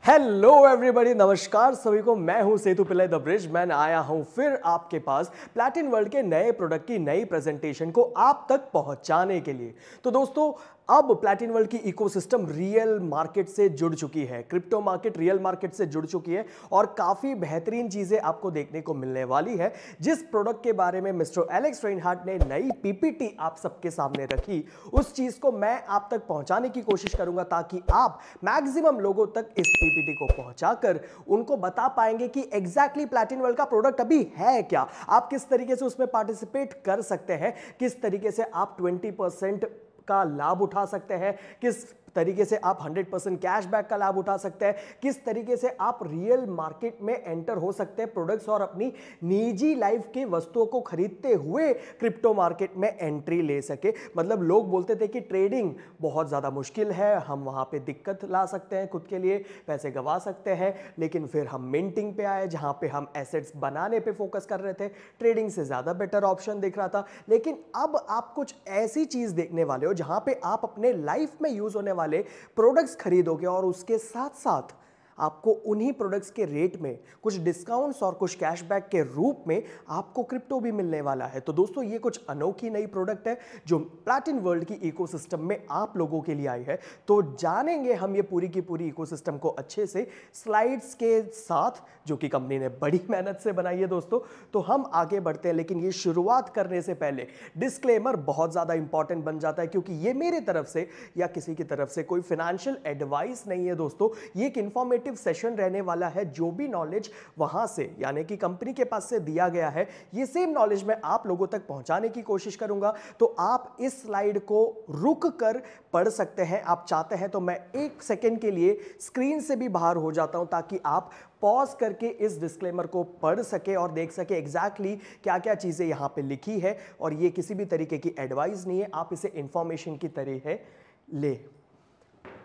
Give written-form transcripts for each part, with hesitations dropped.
Hello everybody, नमस्कार सभी को। मैं हूं सेतु पिल्लाई द ब्रिज मैन। आया हूं फिर आपके पास प्लैटिन वर्ल्ड के नए प्रोडक्ट की नई प्रेजेंटेशन को आप तक पहुंचाने के लिए। तो दोस्तों, अब प्लैटिन वर्ल्ड की इकोसिस्टम रियल मार्केट से जुड़ चुकी है, क्रिप्टो मार्केट रियल मार्केट से जुड़ चुकी है और काफी बेहतरीन चीजें आपको देखने को मिलने वाली है। जिस प्रोडक्ट के बारे में मिस्टर एलेक्स रेनहार्ट ने नई पीपीटी आप सबके सामने रखी, उस चीज को मैं आप तक पहुंचाने की कोशिश करूंगा ताकि आप मैक्सिमम लोगों तक इस पीपीटी को पहुंचाकर उनको बता पाएंगे कि एग्जैक्टली प्लैटिन वर्ल्ड का प्रोडक्ट अभी है क्या, आप किस तरीके से उसमें पार्टिसिपेट कर सकते हैं, किस तरीके से आप 20% का लाभ उठा सकते हैं, किस तरीके से आप 100% कैशबैक का लाभ उठा सकते हैं, किस तरीके से आप रियल मार्केट में एंटर हो सकते हैं प्रोडक्ट्स और अपनी निजी लाइफ की वस्तुओं को खरीदते हुए क्रिप्टो मार्केट में एंट्री ले सके। मतलब लोग बोलते थे कि ट्रेडिंग बहुत ज़्यादा मुश्किल है, हम वहाँ पे दिक्कत ला सकते हैं, खुद के लिए पैसे गंवा सकते हैं, लेकिन फिर हम मिंटिंग पे आए जहाँ पे हम एसेट्स बनाने पे फोकस कर रहे थे, ट्रेडिंग से ज़्यादा बेटर ऑप्शन दिख रहा था। लेकिन अब आप कुछ ऐसी चीज़ देखने वाले हो जहाँ पे आप अपने लाइफ में यूज़ होने वाले प्रोडक्ट्स खरीदोगे और उसके साथ साथ आपको उन्हीं प्रोडक्ट्स के रेट में कुछ डिस्काउंट्स और कुछ कैशबैक के रूप में आपको क्रिप्टो भी मिलने वाला है। तो दोस्तों, ये कुछ अनोखी नई प्रोडक्ट है जो प्लैटिन वर्ल्ड की इकोसिस्टम में आप लोगों के लिए आई है। तो जानेंगे हम ये पूरी की पूरी इकोसिस्टम को अच्छे से स्लाइड्स के साथ, जो कि कंपनी ने बड़ी मेहनत से बनाई है दोस्तों। तो हम आगे बढ़ते हैं, लेकिन ये शुरुआत करने से पहले डिस्क्लेमर बहुत ज़्यादा इंपॉर्टेंट बन जाता है, क्योंकि ये मेरे तरफ से या किसी की तरफ से कोई फाइनेंशियल एडवाइस नहीं है दोस्तों। ये एक इंफॉर्मेटिव सेशन रहने वाला है। जो भी नॉलेज वहां से यानी कि कंपनी के पास से दिया गया है, ये सेम नॉलेज मैं आप लोगों तक पहुंचाने की कोशिश करूंगा। तो आप इस स्लाइड को रुक कर पढ़ सकते हैं। आप चाहते हैं तो मैं एक सेकेंड के लिए स्क्रीन से भी बाहर हो जाता हूं ताकि आप पॉज करके इस डिस्क्लेमर को पढ़ सके और देख सके एग्जैक्टली क्या क्या चीजें यहां पे लिखी है। और ये किसी भी तरीके की एडवाइस नहीं है, आप इसे इंफॉर्मेशन की तरह है ले।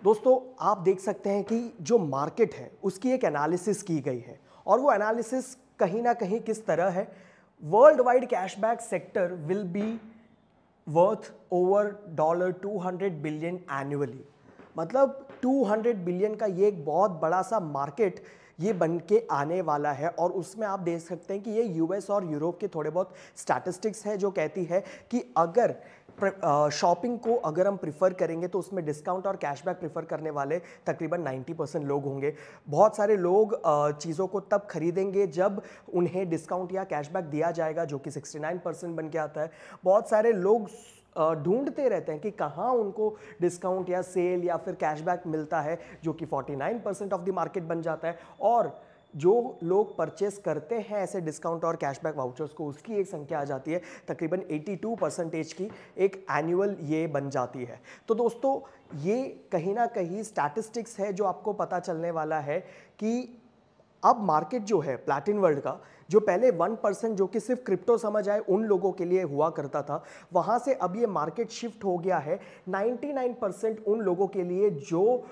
दोस्तों, आप देख सकते हैं कि जो मार्केट है उसकी एक एनालिसिस की गई है और वो एनालिसिस कहीं ना कहीं किस तरह है। World wide cashback sector will be worth over $200 billion annually. मतलब 200 बिलियन का ये एक बहुत बड़ा सा मार्केट ये बन के आने वाला है। और उसमें आप देख सकते हैं कि ये यूएस और यूरोप के थोड़े बहुत स्टैटिस्टिक्स है जो कहती है कि अगर शॉपिंग को अगर हम प्रिफर करेंगे तो उसमें डिस्काउंट और कैशबैक प्रिफर करने वाले तकरीबन 90% लोग होंगे। बहुत सारे लोग चीज़ों को तब खरीदेंगे जब उन्हें डिस्काउंट या कैशबैक दिया जाएगा, जो कि 69% बन के आता है। बहुत सारे लोग ढूंढते रहते हैं कि कहाँ उनको डिस्काउंट या सेल या फिर कैशबैक मिलता है, जो कि 49% ऑफ द मार्केट बन जाता है। और जो लोग परचेस करते हैं ऐसे डिस्काउंट और कैशबैक वाउचर्स को, उसकी एक संख्या आ जाती है तकरीबन 82% की एक एनुअल ये बन जाती है। तो दोस्तों, ये कहीं ना कहीं स्टैटिस्टिक्स है जो आपको पता चलने वाला है कि अब मार्केट जो है प्लैटिन वर्ल्ड का, जो पहले 1% जो कि सिर्फ क्रिप्टो समझ आए उन लोगों के लिए हुआ करता था, वहां से अब ये मार्केट शिफ्ट हो गया है 99% उन लोगों के लिए जो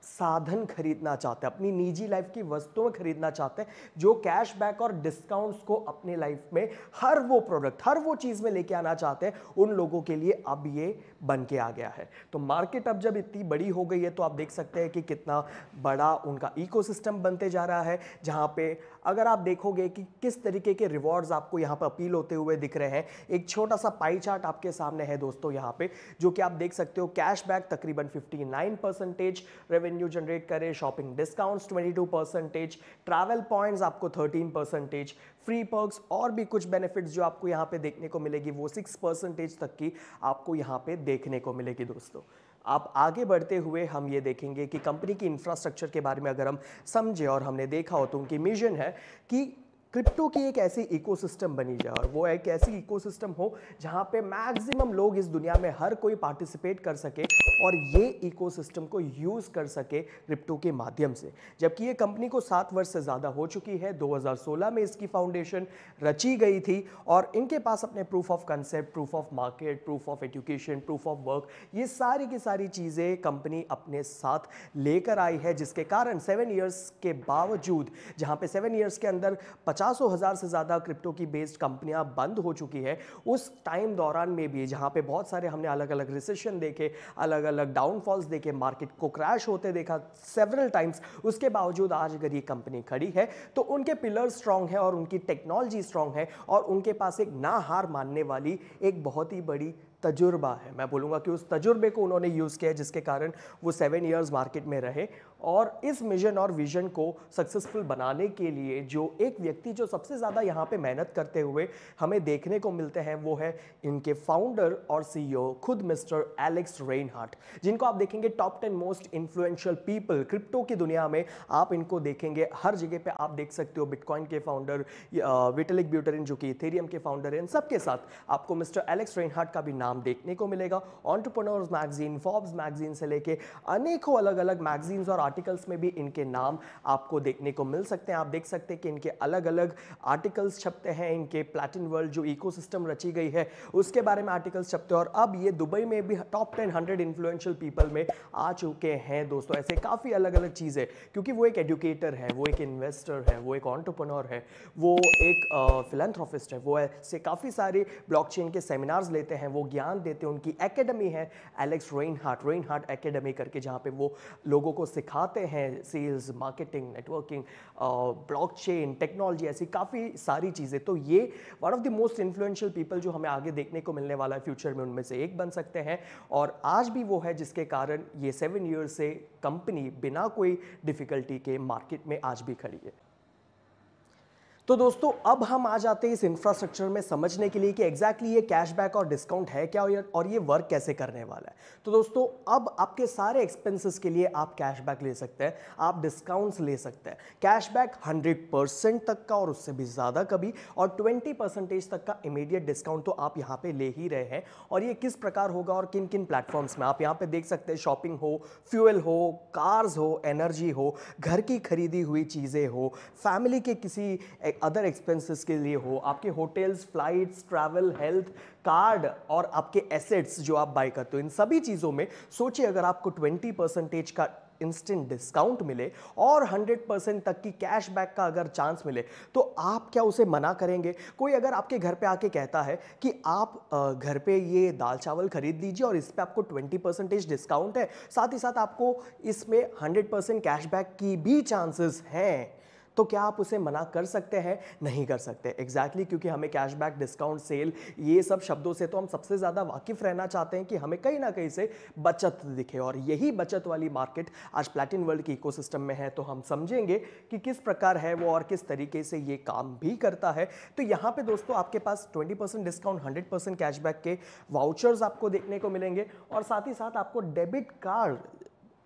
साधन खरीदना चाहते हैं, अपनी निजी लाइफ की वस्तुएं खरीदना चाहते हैं, जो कैशबैक और डिस्काउंट्स को अपने लाइफ में हर वो प्रोडक्ट हर वो चीज में लेके आना चाहते हैं, उन लोगों के लिए अब ये बन के आ गया है। तो मार्केट अब जब इतनी बड़ी हो गई है तो आप देख सकते हैं कि कितना बड़ा उनका इकोसिस्टम बनते जा रहा है, जहां पे अगर आप देखोगे कि किस तरीके के रिवॉर्ड्स आपको यहाँ पर अपील होते हुए दिख रहे हैं। एक छोटा सा पाई चार्ट आपके सामने है दोस्तों यहाँ पे, जो कि आप देख सकते हो। कैशबैक तकरीबन 59% रेवेन्यू जनरेट करे, शॉपिंग डिस्काउंट्स 22%, ट्रैवल पॉइंट्स आपको 13%, फ्री पर्क्स और भी कुछ बेनिफिट्स जो आपको यहाँ पे देखने को मिलेगी वो 6% तक की आपको यहाँ पे देखने को मिलेगी दोस्तों। आप आगे बढ़ते हुए हम ये देखेंगे कि कंपनी की इंफ्रास्ट्रक्चर के बारे में अगर हम समझे और हमने देखा हो तो उनकी मिशन है कि क्रिप्टो की एक ऐसी इकोसिस्टम बनी जाए और वो एक ऐसी इकोसिस्टम हो जहां पे मैक्सिमम लोग इस दुनिया में हर कोई पार्टिसिपेट कर सके और ये इकोसिस्टम को यूज़ कर सके क्रिप्टो के माध्यम से। जबकि ये कंपनी को 7 वर्ष से ज़्यादा हो चुकी है। 2016 में इसकी फाउंडेशन रची गई थी और इनके पास अपने proof of concept, proof of market, proof of education, proof of work, ये सारी की सारी चीज़ें कंपनी अपने साथ लेकर आई है, जिसके कारण 7 ईयर्स के बावजूद, जहाँ पे 7 ईयर्स के अंदर 50 हज़ार से ज़्यादा क्रिप्टो की बेस्ड कंपनियां बंद हो चुकी है, उस टाइम दौरान में भी जहां पे बहुत सारे हमने अलग अलग रिसेशन देखे, अलग अलग डाउनफॉल्स देखे, मार्केट को क्रैश होते देखा सेवरल टाइम्स, उसके बावजूद आज अगर ये कंपनी खड़ी है तो उनके पिलर स्ट्रांग है और उनकी टेक्नोलॉजी स्ट्रांग है और उनके पास एक ना हार मानने वाली एक बहुत ही बड़ी तजुर्बा है। मैं बोलूँगा कि उस तजुर्बे को उन्होंने यूज़ किया जिसके कारण वो 7 इयर्स मार्केट में रहे और इस मिशन और विजन को सक्सेसफुल बनाने के लिए जो एक व्यक्ति जो सबसे ज़्यादा यहाँ पे मेहनत करते हुए हमें देखने को मिलते हैं वो है इनके फाउंडर और सीईओ खुद मिस्टर एलेक्स रेनहार्ट, जिनको आप देखेंगे top 10 most influential people crypto की दुनिया में। आप इनको देखेंगे हर जगह पे, आप देख सकते हो बिटकॉइन के फाउंडर विटलिक ब्यूटेरिन जो कि इथेरियम के फाउंडर हैं, इन सबके साथ आपको मिस्टर एलेक्स रेनहार्ट का भी नाम देखने को मिलेगा। एंटरप्रेन्योर्स मैगजीन, फोर्ब्स मैगजीन से लेके अनेकों अलग अलग मैगजीन्स और आर्टिकल्स में भी इनके नाम आपको देखने को मिल सकते हैं। आप देख सकते हैं कि इनके अलग अलग आर्टिकल्स छपते हैं, इनके प्लैटिन वर्ल्ड जो इकोसिस्टम रची गई है उसके बारे में आर्टिकल्स छपते हैं और अब ये दुबई में भी टॉप 10 100 इन्फ्लुएंशियल पीपल में आ चुके हैं दोस्तों। ऐसे काफ़ी अलग अलग चीज़ें, क्योंकि वो एक एजुकेटर है, वो एक इन्वेस्टर है, वो एक एंटरप्रेन्योर है, वो एक फिलैंथ्रोपिस्ट है, वो ऐसे काफ़ी सारे ब्लॉकचेन के सेमिनार्स लेते हैं, वो ज्ञान देते हैं। उनकी एकेडमी है एलेक्स रेनहार्ट एकेडमी करके, जहाँ पे वो लोगों को सिखाते हैं sales, marketing, networking, blockchain technology, ऐसी काफ़ी सारी चीज़ें। तो ये one of the most influential people जो हमें आगे देखने को मिलने वाला है फ्यूचर में, उनमें से एक बन सकते हैं और आज भी वो है जिसके कारण ये 7 ईयर्स से कंपनी बिना कोई डिफिकल्टी के मार्केट में आज भी खड़ी है। तो दोस्तों अब हम आ जाते हैं इस इंफ्रास्ट्रक्चर में समझने के लिए कि एग्जैक्टली ये कैशबैक और डिस्काउंट है क्या और ये वर्क कैसे करने वाला है। तो दोस्तों अब आपके सारे एक्सपेंसेस के लिए आप कैशबैक ले सकते हैं, आप डिस्काउंट्स ले सकते हैं। कैशबैक 100% तक का और उससे भी ज़्यादा कभी, और 20% तक का इमीडिएट डिस्काउंट तो आप यहाँ पे ले ही रहे हैं। और ये किस प्रकार होगा और किन किन प्लेटफॉर्म्स में, आप यहाँ पे देख सकते हैं। शॉपिंग हो, फ्यूल हो, कार्स हो, एनर्जी हो, घर की खरीदी हुई चीज़ें हो, फैमिली के किसी अदर एक्सपेंसेस के लिए हो, आपके hotels, flights, travel, health, card और आपके एसेट्स जो आप बाय करते हो, इन सभी चीज़ों में सोचिए अगर आपको 20% का इंस्टेंट डिस्काउंट मिले और 100% तक की कैशबैक का अगर चांस मिले तो आप क्या उसे मना करेंगे? कोई अगर आपके घर पे आके कहता है कि आप घर पे ये दाल चावल खरीद लीजिए और इस पे आपको 20% डिस्काउंट है, साथ ही साथ आपको इसमें 100% कैशबैक की भी चांसेस हैं, तो क्या आप उसे मना कर सकते हैं? नहीं कर सकते। एग्जैक्टली क्योंकि हमें कैशबैक, डिस्काउंट, सेल, ये सब शब्दों से तो हम सबसे ज़्यादा वाकिफ़ रहना चाहते हैं कि हमें कहीं ना कहीं से बचत दिखे, और यही बचत वाली मार्केट आज प्लैटिन वर्ल्ड के इकोसिस्टम में है। तो हम समझेंगे कि किस प्रकार है वो और किस तरीके से ये काम भी करता है। तो यहाँ पे दोस्तों आपके पास 20% डिस्काउंट, 100% कैशबैक के वाउचर्स आपको देखने को मिलेंगे और साथ ही साथ आपको डेबिट कार्ड,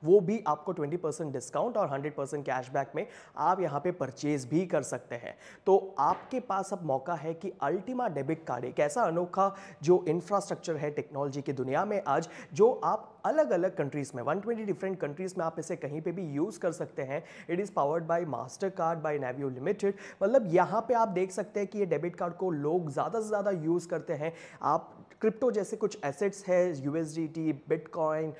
वो भी आपको 20% डिस्काउंट और 100% कैशबैक में आप यहाँ पे परचेज भी कर सकते हैं। तो आपके पास अब मौका है कि अल्टीमा डेबिट कार्ड एक ऐसा अनोखा जो इंफ्रास्ट्रक्चर है टेक्नोलॉजी की दुनिया में आज, जो आप अलग अलग कंट्रीज़ में 120 डिफरेंट कंट्रीज़ में आप इसे कहीं पे भी यूज़ कर सकते हैं। It is powered by Mastercard by Navio limited. मतलब यहाँ पे आप देख सकते हैं कि ये डेबिट कार्ड को लोग ज़्यादा से ज़्यादा यूज़ करते हैं। आप क्रिप्टो जैसे कुछ एसेट्स है, USDT, bitcoin,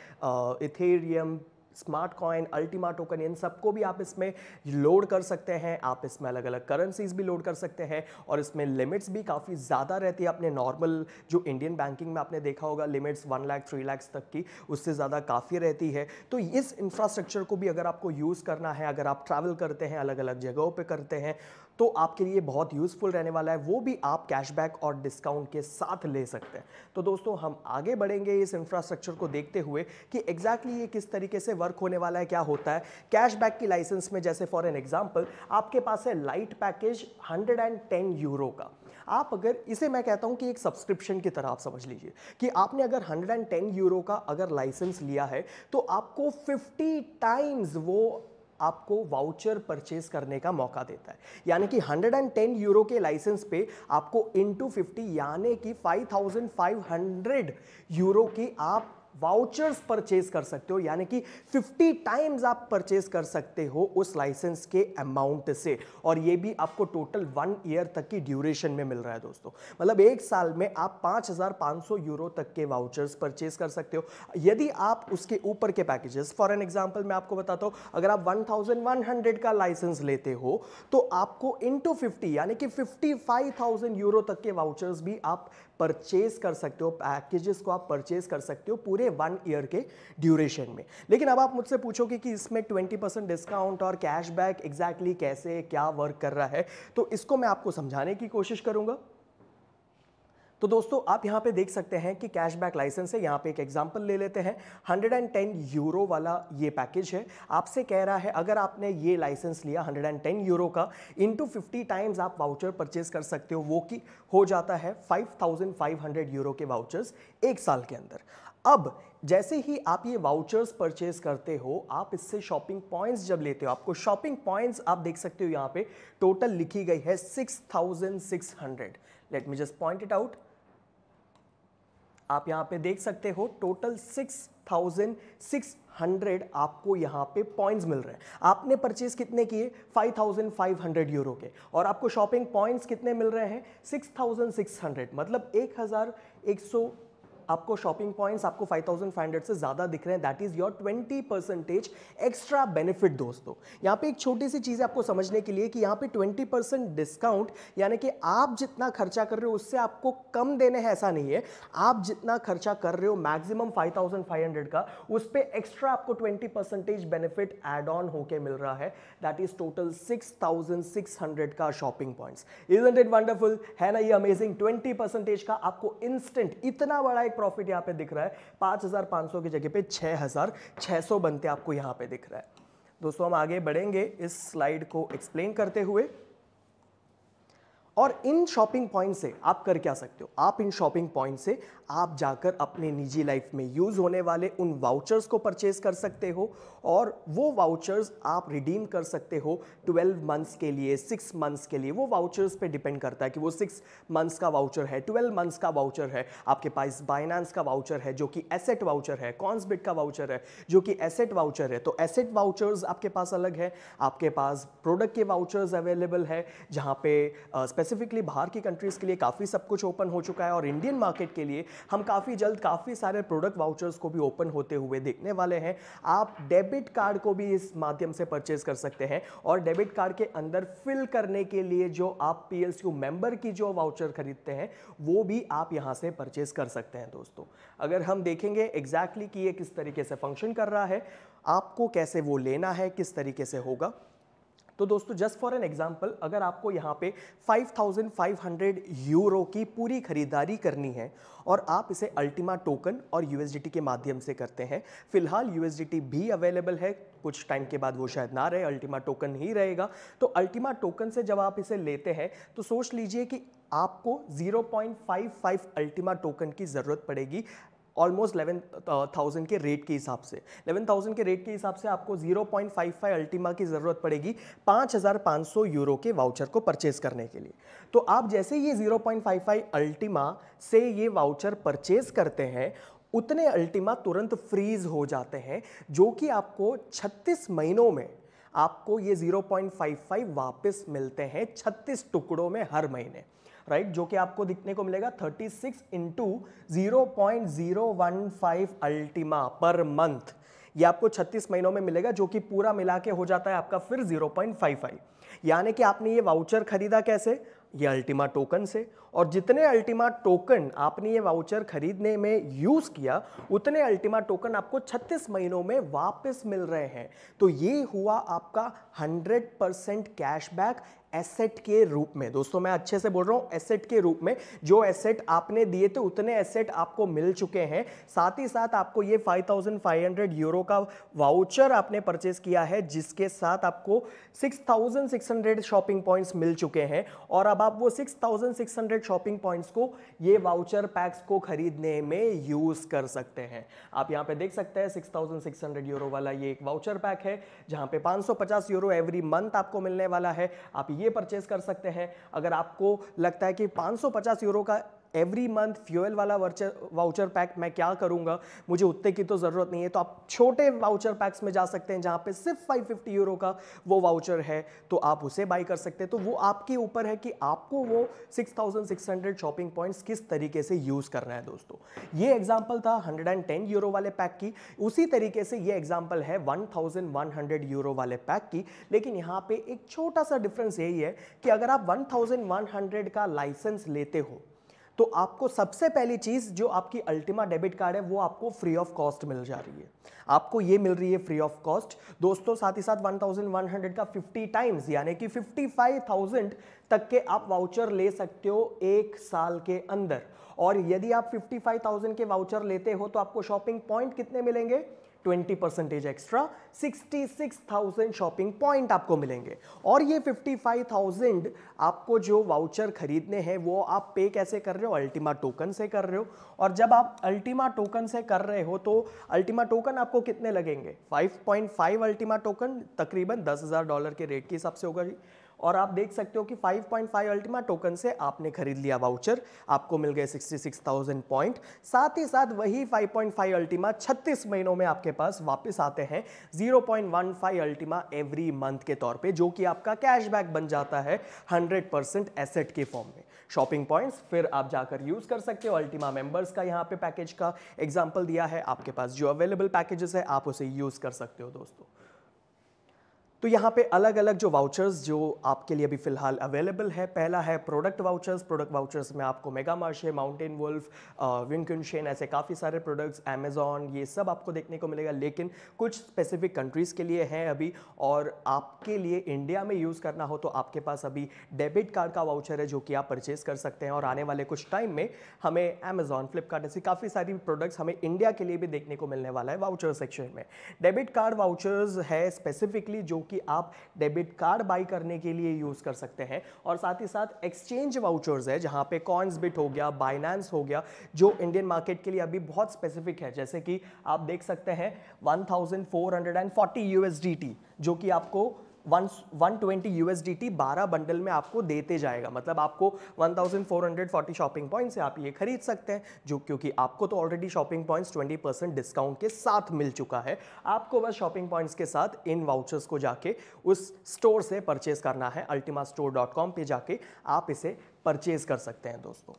Ethereum, smart coin, Ultima token, इन सबको भी आप इसमें लोड कर सकते हैं। आप इसमें अलग अलग करेंसीज भी लोड कर सकते हैं और इसमें लिमिट्स भी काफ़ी ज़्यादा रहती है। अपने नॉर्मल जो इंडियन बैंकिंग में आपने देखा होगा लिमिट्स 1 लाख 3 लाख तक की, उससे ज़्यादा काफ़ी रहती है। तो इस इंफ्रास्ट्रक्चर को भी अगर आपको यूज़ करना है, अगर आप ट्रैवल करते हैं, अलग अलग जगहों पर करते हैं, तो आपके लिए बहुत यूज़फुल रहने वाला है। वो भी आप कैशबैक और डिस्काउंट के साथ ले सकते हैं। तो दोस्तों हम आगे बढ़ेंगे इस इंफ्रास्ट्रक्चर को देखते हुए कि एग्जैक्टली ये किस तरीके से वर्क होने वाला है, क्या होता है। कैशबैक की लाइसेंस में जैसे फॉर एन एग्जांपल आपके पास है लाइट पैकेज 110 यूरो का। आप अगर इसे, मैं कहता हूं कि एक सब्सक्रिप्शन की तरह आप समझ लीजिए कि आपने अगर 110 यूरो का अगर लाइसेंस लिया है तो आपको 50 टाइम्स वो आपको वाउचर परचेज करने का मौका देता है। यानी कि 110 यूरो के लाइसेंस पे आपको इंटू 50 यानी कि 5500 यूरो की आप वाउचर्स परचेज कर सकते हो, यानी कि 50 टाइम्स आप परचेज कर सकते हो उस लाइसेंस के अमाउंट से, और ये भी आपको टोटल 1 ईयर तक की ड्यूरेशन में मिल रहा है दोस्तों। मतलब एक साल में आप 5,500 यूरो तक के वाउचर्स परचेज कर सकते हो। यदि आप उसके ऊपर के पैकेजेस, फॉर एन एग्जांपल मैं आपको बताता हूं, अगर आप 1100 का लाइसेंस लेते हो तो आपको इंटू 50 यानी कि 55,000 यूरो तक के वाउचर्स भी आप परचेज कर सकते हो, पैकेजेस को आप परचेज कर सकते हो पूरे 1 ईयर के ड्यूरेशन में। लेकिन अब आप मुझसे पूछोगे कि इसमें 20% डिस्काउंट और कैशबैक एग्जैक्टली कैसे क्या वर्क कर रहा है, तो इसको मैं आपको समझाने की कोशिश करूंगा। तो दोस्तों आप यहां पे देख सकते हैं कि कैशबैक लाइसेंस है। यहां पे एक एग्जांपल ले लेते हैं, 110 यूरो वाला ये पैकेज है। आपसे कह रहा है अगर आपने ये लाइसेंस लिया 110 यूरो का, इंटू 50 टाइम्स आप वाउचर परचेज कर सकते हो, वो कि हो जाता है 5,500 यूरो के वाउचर्स एक साल के अंदर। अब जैसे ही आप ये वाउचर्स परचेज करते हो, आप इससे शॉपिंग पॉइंट्स जब लेते हो, आपको शॉपिंग पॉइंट्स आप देख सकते हो यहां पे टोटल लिखी गई है 6,600। Let me just point it out. आप यहां पे देख सकते हो टोटल 6,600 आपको यहां पे पॉइंट्स मिल रहे हैं। आपने परचेज कितने किए? 5,500 यूरो के, और आपको शॉपिंग पॉइंट्स कितने मिल रहे हैं? 6,600। मतलब 1,100 आपको शॉपिंग पॉइंट्स आपको 5,500 से ज्यादा दिख रहे हैं। That is your 20% extra benefit. दोस्तों यहां पे एक छोटी सी चीज आपको समझने के लिए कि यहां पे 20% डिस्काउंट, यानी कि आप जितना खर्चा कर रहे हो उससे आपको कम देने हैं ऐसा नहीं है। आप जितना खर्चा कर रहे हो मैक्सिमम 5,500 का, उस पे एक्स्ट्रा आपको 20% बेनिफिट एड ऑन होके मिल रहा है। दैट इज टोटल 6,600 का shopping points. Isn't it wonderful? है ना ये अमेजिंग? 20% का आपको इंस्टेंट इतना बड़ा प्रॉफिट यहां पे दिख रहा है। 5,500 की जगह पे 6,600 बनते आपको यहां पे दिख रहा है। दोस्तों हम आगे बढ़ेंगे इस स्लाइड को एक्सप्लेन करते हुए, और इन शॉपिंग पॉइंट से आप कर क्या सकते हो? आप इन शॉपिंग पॉइंट से आप जाकर अपने निजी लाइफ में यूज होने वाले उन वाउचर्स को परचेज कर सकते हो, और वो वाउचर्स आप रिडीम कर सकते हो 12 मंथ्स के लिए, 6 मंथ्स के लिए। वो वाउचर्स पे डिपेंड करता है कि वो 6 मंथ्स का वाउचर है, 12 मंथ्स का वाउचर है, आपके पास बाइनेंस का वाउचर है जो कि एसेट वाउचर है, कॉन्सबिट का वाउचर है जो कि एसेट वाउचर है। तो एसेट वाउचर्स आपके पास अलग है, आपके पास प्रोडक्ट के वाउचर्स अवेलेबल है, जहां पे स्पेसिफिकली बाहर की कंट्रीज के लिए काफ़ी सब कुछ ओपन हो चुका है, और इंडियन मार्केट के लिए हम काफ़ी जल्द काफ़ी सारे प्रोडक्ट वाउचर्स को भी ओपन होते हुए देखने वाले हैं। आप डेबिट कार्ड को भी इस माध्यम से परचेज कर सकते हैं, और डेबिट कार्ड के अंदर फिल करने के लिए जो आप PSU मेंबर की जो वाउचर खरीदते हैं वो भी आप यहां से परचेज कर सकते हैं। दोस्तों अगर हम देखेंगे एग्जैक्टली कि ये किस तरीके से फंक्शन कर रहा है, आपको कैसे वो लेना है, किस तरीके से होगा, तो दोस्तों जस्ट फॉर एन एग्जांपल, अगर आपको यहाँ पे 5,500 यूरो की पूरी खरीदारी करनी है और आप इसे अल्टीमा टोकन और USDT के माध्यम से करते हैं, फिलहाल USDT भी अवेलेबल है, कुछ टाइम के बाद वो शायद ना रहे, अल्टीमा टोकन ही रहेगा। तो अल्टीमा टोकन से जब आप इसे लेते हैं तो सोच लीजिए कि आपको 0.55 अल्टीमा टोकन की जरूरत पड़ेगी, ऑलमोस्ट 11,000 के रेट के हिसाब से। 11,000 के रेट के हिसाब से आपको 0.55 अल्टीमा की जरूरत पड़ेगी 5,500 यूरो के वाउचर को परचेज करने के लिए। तो आप जैसे ये 0.55 अल्टीमा से ये वाउचर परचेज करते हैं, उतने अल्टीमा तुरंत फ्रीज हो जाते हैं, जो कि आपको 36 महीनों में आपको ये 0.55 वापस मिलते हैं 36 टुकड़ों में हर महीने, राइट, जो कि आपको दिखने को मिलेगा 36 इंटू 0.015 अल्टीमा पर मंथ। ये आपको 36 महीनों में मिलेगा, जो कि पूरा मिला के हो जाता है आपका फिर 0.55। यानी कि आपने ये वाउचर खरीदा कैसे? ये अल्टीमा टोकन से, और जितने अल्टीमा टोकन आपने ये वाउचर खरीदने में यूज किया, उतने अल्टीमा टोकन आपको 36 महीनों में वापस मिल रहे हैं। तो ये हुआ आपका 100% कैशबैक एसेट के रूप में। दोस्तों मैं अच्छे से बोल रहा हूं, एसेट के रूप में। जो एसेट आपने दिए थे उतने एसेट आपको मिल चुके हैं, साथ ही साथ आपको ये 5,500 यूरो का वाउचर आपने परचेज किया है, जिसके साथ आपको 6,600 शॉपिंग पॉइंट्स मिल चुके हैं, और अब आप वो 6,600 शॉपिंग पॉइंट्स को ये वाउचर पैक्स को खरीदने में यूज कर सकते हैं। आप यहां पे देख सकते हैं 6,600 यूरो वाला ये एक वाउचर पैक है, जहां पे 550 यूरो एवरी मंथ आपको मिलने वाला है। आप ये परचेज कर सकते हैं। अगर आपको लगता है कि 550 यूरो का एवरी मंथ फ्यूल वाला वाउचर पैक मैं क्या करूंगा, मुझे उतने की तो ज़रूरत नहीं है, तो आप छोटे वाउचर पैक्स में जा सकते हैं जहां पे सिर्फ 550 यूरो का वो वाउचर है, तो आप उसे बाई कर सकते हैं। तो वो आपके ऊपर है कि आपको वो 6600 शॉपिंग पॉइंट्स किस तरीके से यूज़ करना है दोस्तों। ये एग्जाम्पल था 110 यूरो वाले पैक की, उसी तरीके से ये एग्जाम्पल है 1100 यूरो वाले पैक की। लेकिन यहाँ पे एक छोटा सा डिफरेंस यही है कि अगर आप 1100 का लाइसेंस लेते हो तो आपको सबसे पहली चीज जो आपकी अल्टीमा डेबिट कार्ड है वो आपको फ्री ऑफ कॉस्ट मिल जा रही है, आपको ये मिल रही है फ्री ऑफ कॉस्ट दोस्तों। साथ ही साथ 1100 का 50 टाइम्स यानी कि 55,000 तक के आप वाउचर ले सकते हो एक साल के अंदर। और यदि आप 55,000 के वाउचर लेते हो तो आपको शॉपिंग पॉइंट कितने मिलेंगे, 20% एक्स्ट्रा, 66,000 शॉपिंग पॉइंट आपको मिलेंगे। और ये 55,000 आपको जो वाउचर खरीदने हैं वो आप पे कैसे कर रहे हो, अल्टीमा टोकन से कर रहे हो। और जब आप अल्टीमा टोकन से कर रहे हो तो अल्टीमा टोकन आपको कितने लगेंगे, 5.5 अल्टीमा टोकन तकरीबन $10,000 के रेट के हिसाब से होगा जी। और आप देख सकते हो कि 5.5 अल्टीमा टोकन से आपने खरीद लिया वाउचर, आपको मिल गए 66,000 पॉइंट। साथ ही साथ वही 5.5 अल्टीमा 36 महीनों में आपके पास वापस आते हैं 0.15 अल्टीमा एवरी मंथ के तौर पे, जो कि आपका कैशबैक बन जाता है 100% एसेट के फॉर्म में। शॉपिंग पॉइंट्स फिर आप जाकर यूज कर सकते हो। अल्टीमा मेंबर्स का यहाँ पे पैकेज का एग्जाम्पल दिया है, आपके पास जो अवेलेबल पैकेजेस है आप उसे यूज कर सकते हो दोस्तों। तो यहाँ पे अलग अलग जो वाउचर्स जो आपके लिए अभी फिलहाल अवेलेबल है, पहला है प्रोडक्ट वाउचर्स। प्रोडक्ट वाउचर्स में आपको मेगा मार्शे, माउंटेन वुल्फ, विंकनशेन, ऐसे काफ़ी सारे प्रोडक्ट्स, अमेजॉन, ये सब आपको देखने को मिलेगा। लेकिन कुछ स्पेसिफिक कंट्रीज़ के लिए हैं अभी, और आपके लिए इंडिया में यूज़ करना हो तो आपके पास अभी डेबिट कार्ड का वाउचर है जो कि आप परचेज कर सकते हैं। और आने वाले कुछ टाइम में हमें अमेजॉन, फ्लिपकार्ट ऐसी काफ़ी सारी प्रोडक्ट्स हमें इंडिया के लिए भी देखने को मिलने वाला है वाउचर सेक्शन में। डेबिट कार्ड वाउचर्स है स्पेसिफिकली जो कि आप डेबिट कार्ड बाई करने के लिए यूज कर सकते हैं। और साथ ही साथ एक्सचेंज वाउचर्स है जहां पे कॉइन्सबिट हो गया, बाइनेंस हो गया, जो इंडियन मार्केट के लिए अभी बहुत स्पेसिफिक है। जैसे कि आप देख सकते हैं 1440 USDT जो कि आपको 120 USDT 12 बंडल में आपको देते जाएगा। मतलब आपको 1440 शॉपिंग पॉइंट से आप ये खरीद सकते हैं, जो क्योंकि आपको तो ऑलरेडी शॉपिंग पॉइंट्स 20% डिस्काउंट के साथ मिल चुका है। आपको बस शॉपिंग पॉइंट्स के साथ इन वाउचर्स को जाके उस स्टोर से परचेज करना है। ultimastore.com पे जाके आप इसे परचेज कर सकते हैं दोस्तों।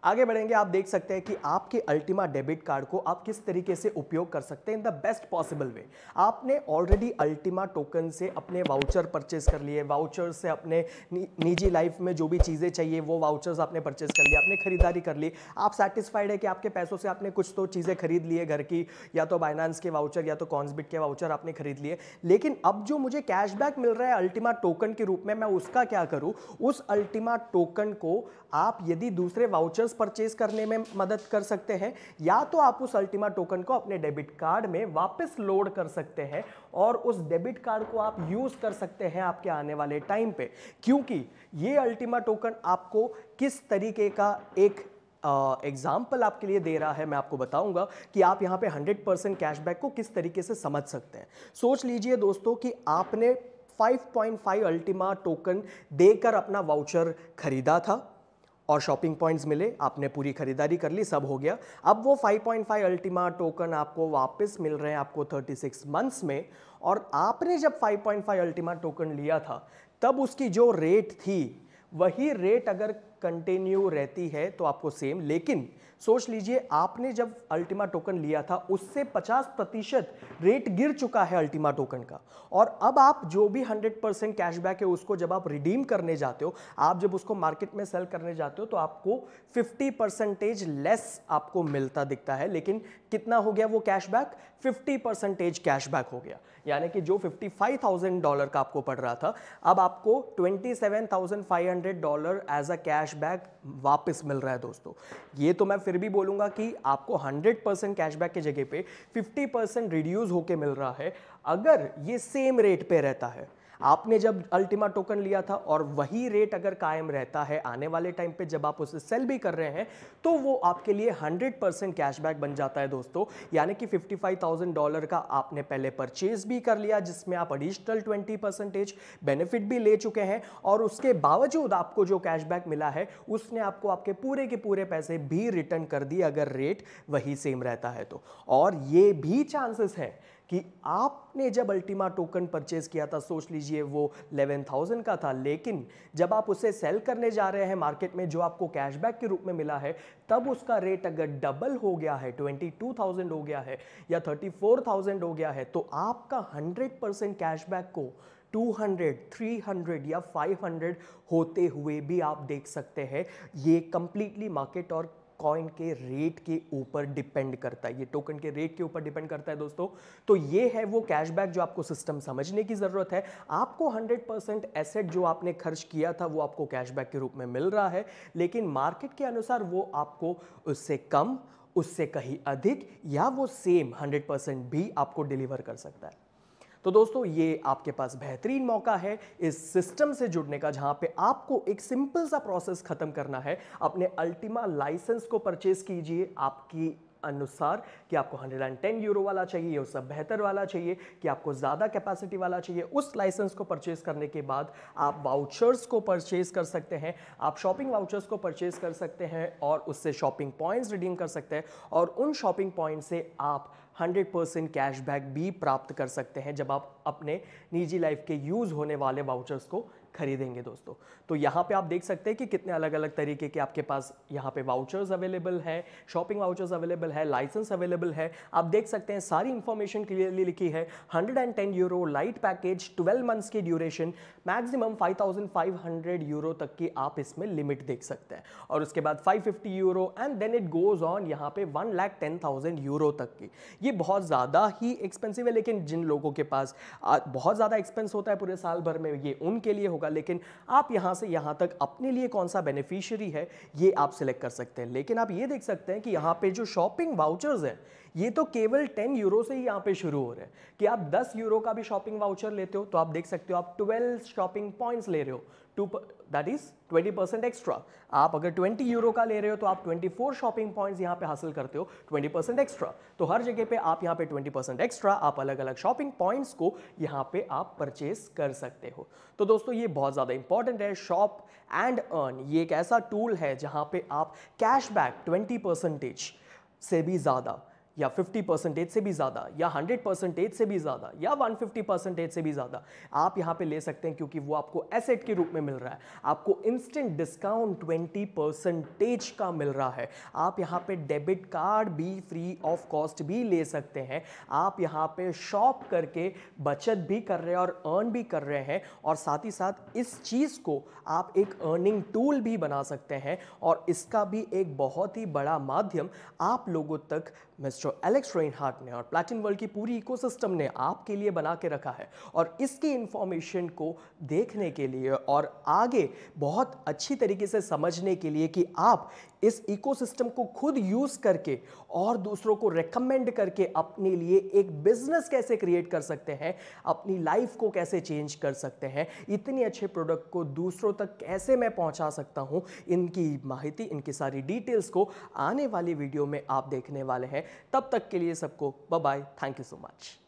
आगे बढ़ेंगे, आप देख सकते हैं कि आपके अल्टीमा डेबिट कार्ड को आप किस तरीके से उपयोग कर सकते हैं in the best possible way. आपने ऑलरेडी अल्टीमा टोकन से अपने वाउचर परचेज कर लिए, वाउचर से अपने निजी लाइफ में जो भी चीज़ें चाहिए वो वाउचर्स आपने परचेज कर लिए, आपने खरीदारी कर ली, आप सेटिस्फाइड है कि आपके पैसों से आपने कुछ तो चीज़ें खरीद लिए घर की, या तो बाइनेंस के वाउचर या तो कॉइन्सबिट के वाउचर आपने खरीद लिए। लेकिन अब जो मुझे कैशबैक मिल रहा है अल्टीमा टोकन के रूप में, मैं उसका क्या करूँ? उस अल्टीमा टोकन को आप यदि दूसरे वाउचर्स परचेज करने में मदद कर सकते हैं, या तो आप उस अल्टीमा टोकन को अपने डेबिट कार्ड में वापस लोड कर सकते हैं और उस डेबिट कार्ड को आप यूज कर सकते हैं आपके आने वाले टाइम पे। क्योंकि ये अल्टीमा टोकन आपको किस तरीके का एक एग्जाम्पल आपके लिए दे रहा है, मैं आपको बताऊंगा कि आप यहां पे 100% कैशबैक को किस तरीके से समझ सकते हैं। सोच लीजिए दोस्तों कि आपने 5.5 अल्टीमा टोकन देकर अपना वाउचर खरीदा था और शॉपिंग पॉइंट्स मिले, आपने पूरी खरीदारी कर ली, सब हो गया। अब वो 5.5 अल्टीमा टोकन आपको वापस मिल रहे हैं आपको 36 मंथ्स में। और आपने जब 5.5 अल्टीमा टोकन लिया था तब उसकी जो रेट थी वही रेट अगर कंटिन्यू रहती है तो आपको सेम। लेकिन सोच लीजिए आपने जब अल्टीमा टोकन लिया था उससे 50% रेट गिर चुका है अल्टीमा टोकन का, और अब आप जो भी 100% कैशबैक है उसको जब आप रिडीम करने जाते हो, आप जब उसको मार्केट में सेल करने जाते हो तो आपको 50% लेस आपको मिलता दिखता है। लेकिन कितना हो गया वो कैशबैक? 50% कैशबैक हो गया। यानी कि जो $55,000 का आपको पड़ रहा था, अब आपको $27,500 एज अ कैशबैक वापस मिल रहा है दोस्तों। ये तो मैं फिर भी बोलूंगा कि आपको 100% कैशबैक के जगह पे 50% रिड्यूस होके मिल रहा है। अगर ये सेम रेट पे रहता है, आपने जब अल्टीमा टोकन लिया था और वही रेट अगर कायम रहता है आने वाले टाइम पे जब आप उसे सेल भी कर रहे हैं, तो वो आपके लिए 100% कैशबैक बन जाता है दोस्तों। यानी कि $55,000 का आपने पहले परचेज भी कर लिया, जिसमें आप एडिशनल 20% बेनिफिट भी ले चुके हैं, और उसके बावजूद आपको जो कैशबैक मिला है उसने आपको आपके पूरे के पूरे पैसे भी रिटर्न कर दिए अगर रेट वही सेम रहता है तो। और ये भी चांसेस है कि आपने जब अल्टीमा टोकन परचेज किया था, सोच लीजिए वो 11,000 का था, लेकिन जब आप उसे सेल करने जा रहे हैं मार्केट में, जो आपको कैशबैक के रूप में मिला है, तब उसका रेट अगर डबल हो गया है, 22,000 हो गया है या 34,000 हो गया है, तो आपका 100% कैशबैक को 200, 300 या 500 होते हुए भी आप देख सकते हैं। ये कंप्लीटली मार्केट और कॉइन के रेट के ऊपर डिपेंड करता है, ये टोकन के रेट के ऊपर डिपेंड करता है दोस्तों। तो ये है वो कैशबैक जो आपको सिस्टम समझने की जरूरत है। आपको 100% एसेट जो आपने खर्च किया था वो आपको कैशबैक के रूप में मिल रहा है, लेकिन मार्केट के अनुसार वो आपको उससे कम, उससे कहीं अधिक या वो सेम 100% भी आपको डिलीवर कर सकता है। तो दोस्तों ये आपके पास बेहतरीन मौका है इस सिस्टम से जुड़ने का, जहां पे आपको एक सिंपल सा प्रोसेस खत्म करना है। अपने अल्टीमा लाइसेंस को परचेज कीजिए आपकी अनुसार कि आपको 110 यूरो वाला चाहिए, उससे बेहतर वाला चाहिए, कि आपको ज़्यादा कैपेसिटी वाला चाहिए। उस लाइसेंस को परचेज करने के बाद आप वाउचर्स को परचेज कर सकते हैं, आप शॉपिंग वाउचर्स को परचेज कर सकते हैं और उससे शॉपिंग पॉइंट्स रिडीम कर सकते हैं, और उन शॉपिंग पॉइंट से आप 100% कैशबैक भी प्राप्त कर सकते हैं जब आप अपने निजी लाइफ के यूज़ होने वाले वाउचर्स को खरीदेंगे दोस्तों। तो यहाँ पे आप देख सकते हैं कि कितने अलग अलग तरीके के आपके पास यहाँ पे वाउचर्स अवेलेबल है, शॉपिंग वाउचर्स अवेलेबल है, लाइसेंस अवेलेबल है। आप देख सकते हैं सारी इंफॉर्मेशन क्लियरली लिखी है। 110 यूरो लाइट पैकेज, 12 मंथ्स की ड्यूरेशन, मैक्सिमम 5,500 यूरो तक की आप इसमें लिमिट देख सकते हैं, और उसके बाद 550 euro and then it goes on यहाँ पे 1,10,000 यूरो तक की। ये बहुत ज़्यादा ही एक्सपेंसिव है, लेकिन जिन लोगों के पास बहुत ज़्यादा एक्सपेंस होता है पूरे साल भर में, ये उनके लिए होगा। लेकिन आप यहां से यहां तक अपने लिए कौन सा बेनिफिशियरी है ये आप सिलेक्ट कर सकते हैं। लेकिन आप ये देख सकते हैं कि यहां पे जो शॉपिंग वाउचर्स हैं ये तो केवल 10 यूरो से ही यहां पे शुरू हो रहे हैं। कि आप 10 यूरो का भी शॉपिंग वाउचर लेते हो तो आप देख सकते हो आप 12 शॉपिंग पॉइंट्स ले रहे हो, दैट इज 20% एक्स्ट्रा। आप अगर 20 यूरो का ले रहे हो तो आप 24 शॉपिंग पॉइंट्स यहां पे हासिल करते हो, 20% एक्स्ट्रा। तो हर जगह पे आप यहां पे 20% एक्स्ट्रा, आप अलग अलग शॉपिंग पॉइंट्स को यहां पे आप परचेस कर सकते हो। तो दोस्तों ये बहुत ज़्यादा इंपॉर्टेंट है। शॉप एंड अर्न ये एक ऐसा टूल है जहां पे आप कैशबैक 20% से भी ज़्यादा या 50% से भी ज़्यादा या 100% से भी ज़्यादा या 150% से भी ज़्यादा आप यहाँ पे ले सकते हैं, क्योंकि वो आपको एसेट के रूप में मिल रहा है। आपको इंस्टेंट डिस्काउंट 20% का मिल रहा है। आप यहाँ पे डेबिट कार्ड भी फ्री ऑफ कॉस्ट भी ले सकते हैं। आप यहाँ पे शॉप करके बचत भी कर रहे हैं और अर्न भी कर रहे हैं, और साथ ही साथ इस चीज़ को आप एक अर्निंग टूल भी बना सकते हैं, और इसका भी एक बहुत ही बड़ा माध्यम आप लोगों तक मिस्टर एलेक्स रेनहार्ट ने और प्लैटिन वर्ल्ड की पूरी इकोसिस्टम ने आपके लिए बना के रखा है। और इसकी इंफॉर्मेशन को देखने के लिए और आगे बहुत अच्छी तरीके से समझने के लिए कि आप इस इकोसिस्टम को खुद यूज करके और दूसरों को रेकमेंड करके अपने लिए एक बिजनेस कैसे क्रिएट कर सकते हैं, अपनी लाइफ को कैसे चेंज कर सकते हैं, इतने अच्छे प्रोडक्ट को दूसरों तक कैसे मैं पहुंचा सकता हूं, इनकी माहिती, इनकी सारी डिटेल्स को आने वाली वीडियो में आप देखने वाले हैं। तब तक के लिए सबको bye bye, thank you so much.